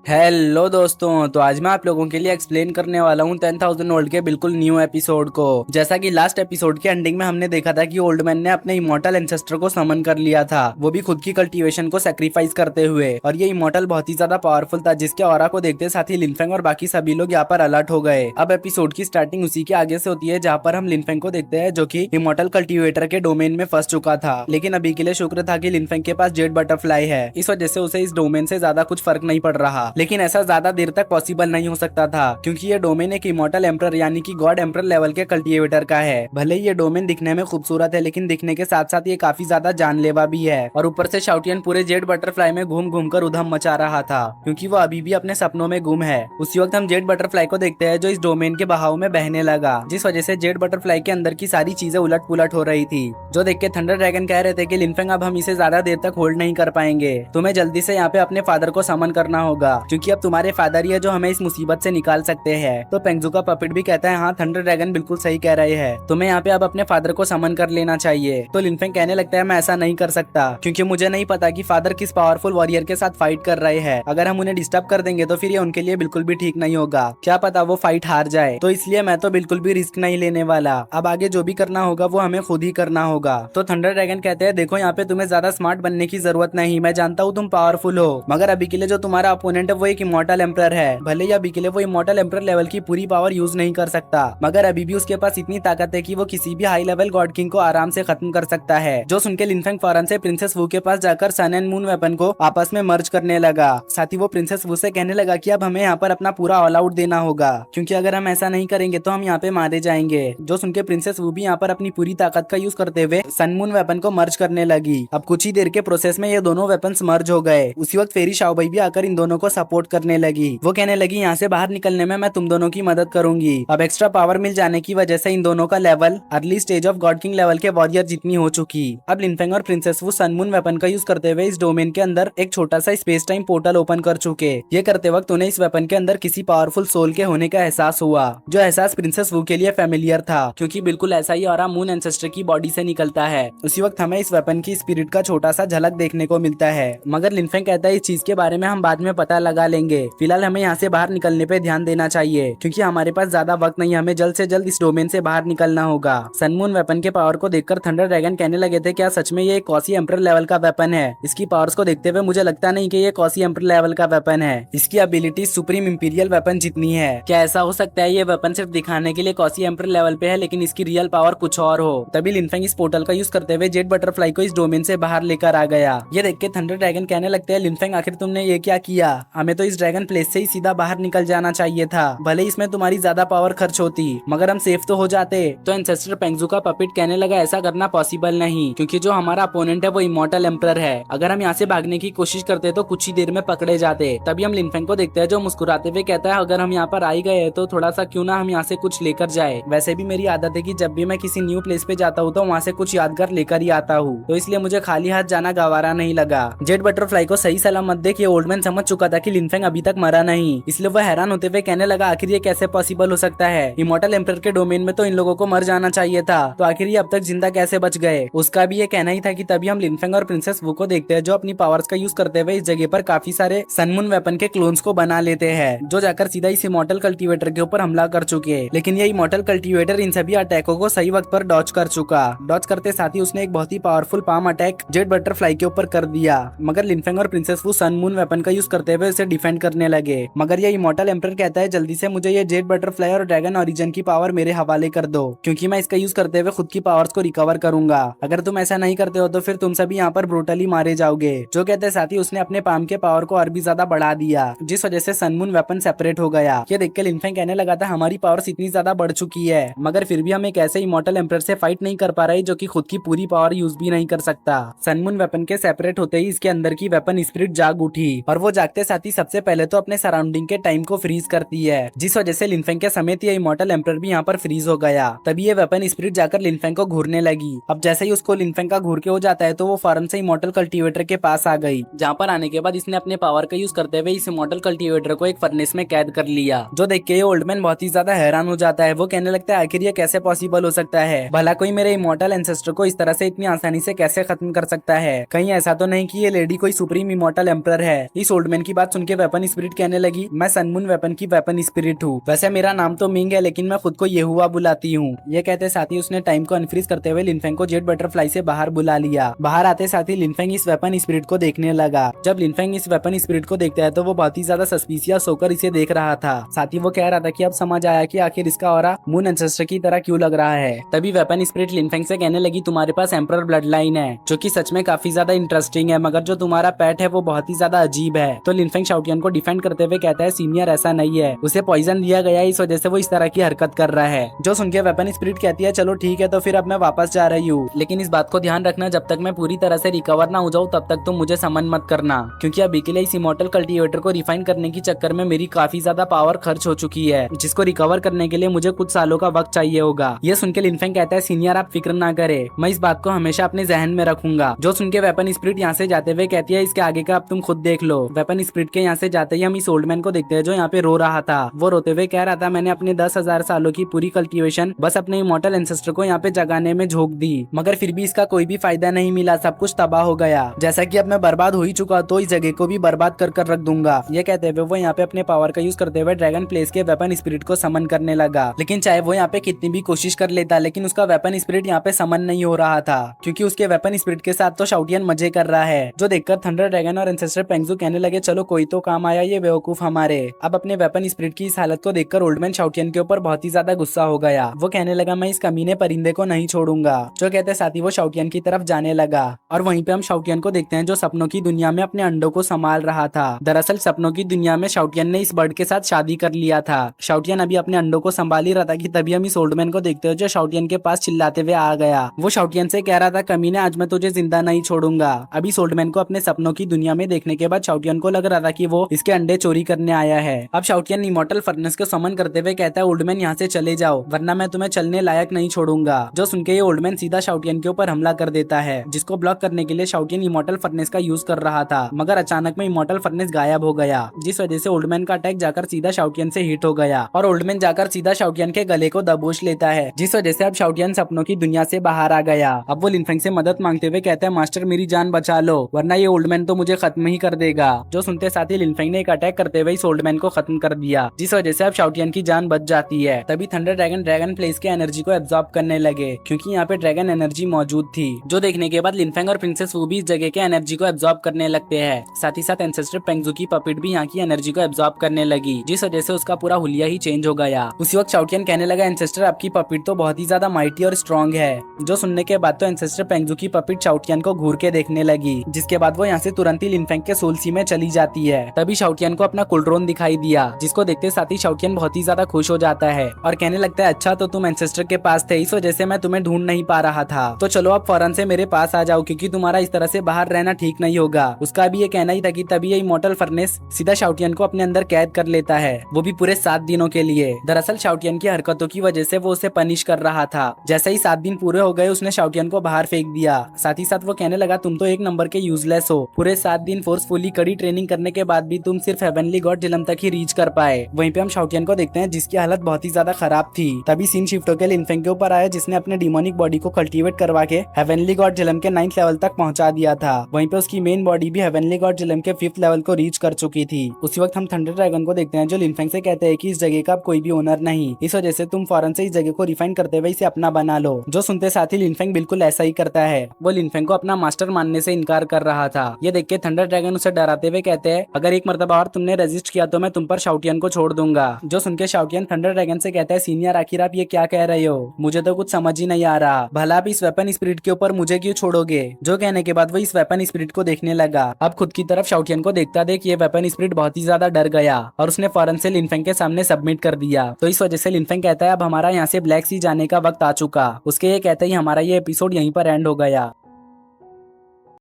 Hello दोस्तों, तो आज मैं आप लोगों के लिए एक्सप्लेन करने वाला हूँ 10,000 वर्ल्ड के बिल्कुल न्यू एपिसोड को। जैसा कि लास्ट एपिसोड के एंडिंग में हमने देखा था कि ओल्ड मैन ने अपने इमोर्टल एंसेस्टर को समन कर लिया था, वो भी खुद की कल्टीवेशन को सेक्रीफाइस करते हुए। और ये इमोर्टल बहुत ही ज्यादा पावरफुल था, जिसके ऑरा को देखते साथ ही लिनफेंग और बाकी सभी लोग यहाँ पर अलर्ट हो गए। अब एपिसोड की स्टार्टिंग उसी के आगे से होती है, जहाँ पर हम लिनफेंग को देखते हैं जो कि इमोर्टल कल्टीवेटर के डोमेन में फंस चुका था। लेकिन अभी के लिए शुक्र था कि लिनफेंग के पास जेड बटरफ्लाई है, इस वजह से उसे इस डोमेन से ज्यादा कुछ फर्क नहीं पड़ रहा। लेकिन ऐसा ज्यादा देर तक पॉसिबल नहीं हो सकता था, क्योंकि ये डोमेन एक इमोर्टल एम्परर यानी कि गॉड एम्परर लेवल के कल्टीवेटर का है। भले ही ये डोमेन दिखने में खूबसूरत है, लेकिन दिखने के साथ साथ ये काफी ज्यादा जानलेवा भी है। और ऊपर से शाउटियन पूरे जेड बटरफ्लाई में घूम घूम कर उधम मचा रहा था, क्योंकि वो अभी भी अपने सपनों में गुम है। उसी वक्त हम जेड बटरफ्लाई को देखते हैं जो इस डोमेन के बहाव में बहने लगा, जिस वजह से जेड बटरफ्लाई के अंदर की सारी चीजें उलट पुलट हो रही थी। जो देख के थंडर ड्रैगन कह रहे थे कि लिनफेंग अब हम इसे ज्यादा देर तक होल्ड नहीं कर पाएंगे, तुम्हें जल्दी से यहाँ पे अपने फादर को समन करना होगा, क्योंकि अब तुम्हारे फादर ही है जो हमें इस मुसीबत से निकाल सकते हैं। तो पेंगजू का पपेट भी कहता है हाँ, थंडर ड्रैगन बिल्कुल सही कह रहे हैं, तुम्हें यहाँ पे अब अपने फादर को समन कर लेना चाहिए। तो लिनफेंग कहने लगता है मैं ऐसा नहीं कर सकता, क्योंकि मुझे नहीं पता कि फादर किस पावरफुल वॉरियर के साथ फाइट कर रहे हैं। अगर हम उन्हें डिस्टर्ब कर देंगे तो फिर ये उनके लिए बिल्कुल भी ठीक नहीं होगा, क्या पता वो फाइट हार जाए। तो इसलिए मैं तो बिल्कुल भी रिस्क नहीं लेने वाला, अब आगे जो भी करना होगा वो हमें खुद ही करना होगा। तो थंडर ड्रैगन कहते हैं देखो, यहाँ पे तुम्हें ज्यादा स्मार्ट बनने की जरूरत नहीं, मैं जानता हूँ तुम पावरफुल हो, मगर अभी के लिए जो तुम्हारा अपोनेंट है वो एक इमोर्टल एम्परर है। भले ही अभी के लिए वो इमोर्टल एम्परर लेवल की पूरी पावर यूज नहीं कर सकता, मगर अभी भी उसके पास इतनी ताकत है कि वो किसी भी हाई लेवल गॉड किंग को आराम से खत्म कर सकता है। जो सुनके लिनफेंग फौरन से प्रिंसेस वू के पास जाकर सन एंड मून वेपन को आपस में मर्ज करने लगा। साथ ही वो प्रिंसेस वू से कहने लगा कि अब हमें यहाँ पर अपना पूरा ऑल आउट देना होगा, क्योंकि अगर हम ऐसा नहीं करेंगे तो हम यहाँ पे मारे जाएंगे। जो सुनके प्रिंसेस वू भी यहाँ पर अपनी पूरी ताकत का यूज करते हुए सन मून वेपन को मर्ज करने लगी। अब कुछ ही देर के प्रोसेस में ये दोनों वेपन्स मर्ज हो गए। उसी वक्त फेरी शाओबई भी आकर इन दोनों को सपोर्ट करने लगी। वो कहने लगी यहाँ से बाहर निकलने में मैं तुम दोनों की मदद करूंगी। अब एक्स्ट्रा पावर मिल जाने की वजह से इन दोनों का level early stage of God king level के वॉरियर जितनी हो चुकी। अब लिनफेंग और princess Wu sun moon weapon का यूज करते हुए इस डोमेन के अंदर एक छोटा सा स्पेस टाइम पोर्टल ओपन कर चुके। ये करते वक्त उन्हें इस वेपन के अंदर किसी पावरफुल सोल के होने का एहसास हुआ, जो एहसास प्रिंसेस वू के लिए फेमिलियर था, क्योंकि बिल्कुल ऐसा ही ऑरा मून एंसेस्टर की बॉडी से निकलता है। उसी वक्त हमें इस वेपन की स्पिरिट का छोटा सा झलक देखने को मिलता है, मगर लिनफेंग कहता है इस चीज के बारे में हम बाद में पता लगा लेंगे, फिलहाल हमें यहाँ से बाहर निकलने पे ध्यान देना चाहिए, क्योंकि हमारे पास ज्यादा वक्त नहीं, हमें जल्द से जल्द इस डोमेन से बाहर निकलना होगा। सन मून वेपन के पावर को देखकर थंडर ड्रैगन कहने लगे थे क्या सच में ये कॉसी एम्परर लेवल का वेपन है? इसकी पावर्स को देखते हुए मुझे लगता नहीं कि ये कॉसी एम्परर लेवल का वेपन है, इसकी एबिलिटी सुप्रीम इंपीरियल वेपन जितनी है। क्या ऐसा हो सकता है ये वेपन सिर्फ दिखाने के लिए कॉसी एम्परर लेवल पे है, लेकिन इसकी रियल पावर कुछ और हो? तभी लिनफेंग इस पोर्टल का यूज करते हुए जेड बटरफ्लाई को इस डोमेन से बाहर लेकर आ गया। ये देख के थंडर ड्रैगन कहने लगते हैं लिनफेंग आखिर तुमने ये क्या किया? हमें तो इस ड्रैगन प्लेस से ही सीधा बाहर निकल जाना चाहिए था, भले इसमें तुम्हारी ज्यादा पावर खर्च होती, मगर हम सेफ तो हो जाते। तो एंसेस्टर पेंगजू का पपेट कहने लगा ऐसा करना पॉसिबल नहीं, क्योंकि जो हमारा अपोनेंट है वो इमोर्टल एम्परर है। अगर हम यहाँ से भागने की कोशिश करते तो कुछ ही देर में पकड़े जाते। तभी हम लिनफेंग को देखते हैं जो मुस्कुराते हुए कहता है अगर हम यहाँ पर आ ही गए तो थोड़ा सा क्यों ना हम यहाँ से कुछ लेकर जाए। वैसे भी मेरी आदत है कि जब भी मैं किसी न्यू प्लेस पे जाता हूँ तो वहाँ से कुछ यादगार लेकर ही आता हूँ, तो इसलिए मुझे खाली हाथ जाना गवारा नहीं लगा। जेड बटरफ्लाई को सही सलामत देख ये ओल्डमैन समझ चुका था कि लिनफेंग अभी तक मरा नहीं, इसलिए वह हैरान होते हुए कहने लगा आखिर ये कैसे पॉसिबल हो सकता है? इमोर्टल एम्परर के डोमेन में तो इन लोगों को मर जाना चाहिए था, तो आखिर ये अब तक जिंदा कैसे बच गए? उसका भी ये कहना ही था कि तभी हम लिनफेंग और प्रिंसेस वू को देखते हैं जो अपनी पावर्स का यूज करते हुए इस जगह पर काफी सारे सन मून वेपन के क्लोन्स को बना लेते हैं, जो जाकर सीधा इस इमोर्टल कल्टीवेटर के ऊपर हमला कर चुके। लेकिन ये इमोर्टल कल्टीवेटर इन सभी अटैकों को सही वक्त पर डॉज कर चुका। डॉज करते साथ ही उसने एक बहुत ही powerful palm attack Jade Butterfly के ऊपर कर दिया, मगर लिनफेंग और princess Wu sun moon weapon का यूज करते हुए उसे डिफेंड करने लगे। मगर ये इमोर्टल एम्परर कहता है जल्दी से मुझे ये जेड बटरफ्लाई और ड्रैगन ओरिजिन की पावर मेरे हवाले कर दो, क्योंकि मैं इसका यूज करते हुए खुद की पावर्स को रिकवर करूंगा। अगर तुम ऐसा नहीं करते हो तो फिर तुम सभी यहाँ पर ब्रूटली मारे जाओगे। जो कहते साथ ही उसने अपने पाम के पावर को और भी ज्यादा बढ़ा दिया, जिस वजह से सन मून वेपन सेपरेट हो गया। ये देख के लिनफेंग कहने लगा था हमारी पावर्स इतनी ज्यादा बढ़ चुकी है, मगर फिर भी हम एक ऐसे इमोर्टल एम्परर से फाइट नहीं कर पा रहे जो कि खुद की पूरी पावर यूज भी नहीं कर सकता। सन मून वेपन के सेपरेट होते ही इसके अंदर की वेपन स्पिरिट जाग उठी, और वो जागते साथ ही सबसे पहले तो अपने सराउंडिंग के टाइम को फ्रीज करती है, जिस वजह से लिनफेंग के समेत ये इमोर्टल एम्परर भी यहाँ पर फ्रीज हो गया। तभी ये वेपन स्पिरिट जाकर लिनफेंग को घूरने लगी। अब जैसे ही उसको लिनफेंग का घूर के हो जाता है तो वो फौरन से इमोर्टल कल्टीवेटर के पास आ गई, जहाँ पर आने के बाद इसने अपने पावर का यूज करते हुए इस इमोर्टल कल्टीवेटर को एक फर्नेस में कैद कर लिया। जो देख के ओल्डमैन बहुत ही ज्यादा हैरान हो जाता है। वो कहने लगता है आखिर ये कैसे पॉसिबल हो सकता है? भला कोई मेरे इमोर्टल एंसेस्टर को इस तरह से इतनी आसानी से कैसे खत्म कर सकता है? कहीं ऐसा तो नहीं कि ये लेडी कोई सुप्रीम इमोर्टल एम्परर है? इस ओल्डमैन की बात सुन के वेपन स्पिरिट कहने लगी, मैं सनमून वेपन की वेपन स्पिरिट हूँ। वैसे मेरा नाम तो मिंग है, लेकिन मैं खुद को ये हुआ बुलाती हूँ। ये कहते साथ ही उसने टाइम को अनफ्रीज करते हुए लिनफेंग को जेट बटरफ्लाई से बाहर बुला लिया। बाहर आते साथ ही लिनफेंग इस वेपन स्पिरिट को देखने लगा। जब लिनफेंग इस वेपन स्पिरिट को देखता है तो वो बहुत ही ज्यादा सस्पिशियस होकर इसे देख रहा था। साथ ही वो कह रहा था कि अब समझ आया कि आखिर इसका ऑरा मून एंसेस्टर की तरह क्यों लग रहा है। तभी वेपन स्पिरिट लिनफेंग से कहने लगी, तुम्हारे पास एम्परर ब्लड लाइन है, जो कि सच में काफी ज्यादा इंटरेस्टिंग है, मगर जो तुम्हारा पेट है वो बहुत ही ज्यादा अजीब है। तो लिनफेंग शाओटियन को डिफेंड करते हुए कहता है, सीनियर ऐसा नहीं है, उसे पॉइजन दिया गया है, इस वजह से वो इस तरह की हरकत कर रहा है। जो सुन के वेपन स्पिरिट कहती है, चलो ठीक है, तो फिर अब मैं वापस जा रही हूँ, लेकिन इस बात को ध्यान रखना, जब तक मैं पूरी तरह से रिकवर ना हो जाऊँ तब तक तुम मुझे समन मत करना, क्योंकि अभी के लिए इस इमॉर्टल कल्टीवेटर को रिफाइन करने के चक्कर में मेरी काफी ज्यादा पावर खर्च हो चुकी है, जिसको रिकवर करने के लिए मुझे कुछ सालों का वक्त चाहिए होगा। ये सुन के लिनफेंग कहता है, सीनियर आप फिक्र ना करे, मैं इस बात को हमेशा अपने जहन में रखूंगा। जो सुन के वेपन स्पिरिट यहाँ से जाते हुए कहती है, इसके आगे का अब तुम खुद देख लो। वेपन स्पिरिट के यहाँ से जाते ही हम इस ओल्ड मैन को देखते हैं जो यहाँ पे रो रहा था। वो रोते हुए कह रहा था, मैंने अपने 10,000 सालों की पूरी कल्टीवेशन बस अपने इमॉर्टल एंसेस्टर को यहाँ पे जगाने में झोंक दी, मगर फिर भी इसका कोई भी फायदा नहीं मिला, सब कुछ तबाह हो गया। जैसा कि अब मैं बर्बाद हो ही चुका, तो इस जगह को भी बर्बाद कर रख दूंगा। ये कहते हुए वो यहाँ पे अपने पावर का यूज करते हुए ड्रैगन प्लेस के वेपन स्पिरिट को समन करने लगा। लेकिन चाहे वो यहाँ पे कितनी भी कोशिश कर लेता, लेकिन उसका वेपन स्पिरिट यहाँ पे समन नहीं हो रहा था, क्योंकि उसके वेपन स्पिरिट के साथ तो शाओटियन मजे कर रहा है। जो देखकर थंडर ड्रैगन और एंसेस्टर पेंगजू कहने लगे, चलो कोई तो काम आया ये बेवकूफ हमारे। अब अपने वेपन स्पिरिट की इस हालत को देखकर ओल्डमैन शाओटियन के ऊपर बहुत ही ज्यादा गुस्सा हो गया। वो कहने लगा, मैं इस कमीने परिंदे को नहीं छोड़ूंगा। जो कहते साथ ही वो शाओटियन की तरफ जाने लगा, और वहीं पे हम शाओटियन को देखते हैं जो सपनों की दुनिया में अपने अंडों को संभाल रहा था। दरअसल सपनों की दुनिया में शाओटियन ने इस बर्ड के साथ शादी कर लिया था। शाओटियन अभी अपने अंडों को संभाल ही रहा था कि तभी हम इस ओल्डमैन को देखते हो जो शाओटियन के पास चिल्लाते हुए आ गया। वो शाओटियन से कह रहा था, कमीने आज मैं तुझे जिंदा नहीं छोड़ूंगा। अभी ओल्डमैन को अपने सपनों की दुनिया में देखने के बाद शाओटियन को लग रहा था कि वो इसके अंडे चोरी करने आया है। अब शाओटियन इमॉर्टल फर्नेस को समन करते हुए कहता है, ओल्डमैन यहाँ से चले जाओ, वरना मैं तुम्हें चलने लायक नहीं छोड़ूंगा। जो सुन के ये ओल्डमैन सीधा शाओटियन के ऊपर हमला कर देता है, जिसको ब्लॉक करने के लिए शाओटियन इमॉर्टल फर्नेस का यूज कर रहा था, मगर अचानक में इमॉर्टल फर्नेस गायब हो गया, जिस वजह से ओल्डमैन का अटैक जाकर सीधा शाओटियन से हिट हो गया, और ओल्डमैन जाकर सीधा शाओटियन के गले को दबोच लेता है, जिस वजह से अब शाओटियन सपनों की दुनिया से बाहर आ गया। अब वो लिनफेंग से मदद मांगते हुए कहता है, मास्टर मेरी जान बचा लो, वरना ये ओल्डमैन तो मुझे खत्म ही कर देगा। जो सुनते साथ ही लिनफेंग ने एक अटैक करते हुए इस ओल्डमैन को खत्म कर दिया, जिस वजह से अब शाओटियन की जान बच जाती है। तभी थंडर ड्रैगन प्लेस के एनर्जी को एब्जॉर्ब करने लगे, क्योंकि यहाँ पे ड्रैगन एनर्जी मौजूद थी। जो देखने के बाद लिनफेंग और प्रिंसेस वू भी इस जगह के एनर्जी को एब्जॉर्ब करने लगते हैं। साथ ही साथ एंसेस्टर पेंगजू की पपिट भी यहाँ की एनर्जी को एब्जॉर्ब करने लगी, जिस वजह से उसका पूरा हुलिया ही चेंज हो गया। उसी वक्त शाओटियन कहने लगा, एंसेस्टर आपकी पपिट तो बहुत ही ज्यादा माइटी और स्ट्रॉन्ग है। जो सुनने के बाद तो एंसेस्टर पेंगजू की पपिट शाओटियन को घूर के देखने लगी, जिसके बाद वो यहाँ से तुरंत ही लिनफेंग के सोल सी में चली जाती है। तभी शाओटियन को अपना कुलड्रोन दिखाई दिया, जिसको देखते साथ ही शाओटियन बहुत ही ज्यादा खुश हो जाता है और कहने लगता है, अच्छा तो तुम एंसेस्टर के पास थे, इस वजह से मैं तुम्हें ढूंढ नहीं पा रहा था, तो चलो अब फौरन से मेरे पास आ जाओ, क्योंकि तुम्हारा इस तरह से बाहर रहना ठीक नहीं होगा। उसका भी ये कहना ही था कि तभी ये इमॉर्टल फर्नेस सीधा शाओटियन को अपने अंदर कैद कर लेता है, वो भी पूरे 7 दिनों के लिए। दरअसल शाओटियन की हरकतों की वजह से वो उसे पनिश कर रहा था। जैसे ही 7 दिन पूरे हो गए, उसने शाओटियन को बाहर फेंक दिया। साथ ही साथ वो कहने लगा, तुम तो एक नंबर के यूजलेस हो, पूरे 7 दिन फोर्सफुली कड़ी ट्रेनिंग करने के बाद भी तुम सिर्फ हेवनली गॉड जिलम तक ही रीच कर पाए। वहीं पे हम शाओटियन को देखते हैं जिसकी हालत बहुत ही ज्यादा खराब थी। तभी सीन शिफ्ट होकर लिनफेंग के ऊपर आया, जिसने अपने डिमोनिक बॉडी को कल्टीवेट करवा के हेवनली गॉड जिलम के 9th लेवल तक पहुंचा दिया था। वहीं पे उसकी मेन बॉडी भी हेवनली गॉड जिलम के 5th लेवल को रीच कर चुकी थी। उसी वक्त हम थंडर ड्रैगन को देखते हैं जो लिनफेंग से कहते हैं कि इस जगह का अब कोई भी ओनर नहीं, इस वजह से तुम फौरन से इस जगह को रिफाइन करते हुए इसे अपना बना लो। जो सुनते साथ ही लिनफेंग बिल्कुल ऐसा ही करता है, वो लिनफेंग को अपना मास्टर मानने से इनकार कर रहा था। ये देख के थंडर ड्रैगन उसे डराते हुए कहते हैं, अगर एक मर्तबा और तुमने रेजिस्ट किया तो मैं तुम पर शाओटियन को छोड़ दूंगा। जो सुन के शाओटियन थंडर ड्रैगन से कहता है, सीनियर आखिर आप ये क्या कह रहे हो, मुझे तो कुछ समझ ही नहीं आ रहा, भला आप इस वेपन स्पिरिट के ऊपर मुझे क्यों छोड़ोगे। जो कहने के बाद वो इस वेपन स्पिरिट को देखने लगा। अब खुद की तरफ शाओटियन को देखता देख ये वेपन स्पिरिट बहुत ही ज्यादा डर गया और उसने फौरन से लिनफेंग के सामने सबमिट कर दिया। तो इस वजह से लिनफेंग कहता है, अब हमारा यहाँ से ब्लैक सी जाने का वक्त आ चुका। उसके ये कहते ही हमारा ये एपिसोड यहीं पर एंड हो गया।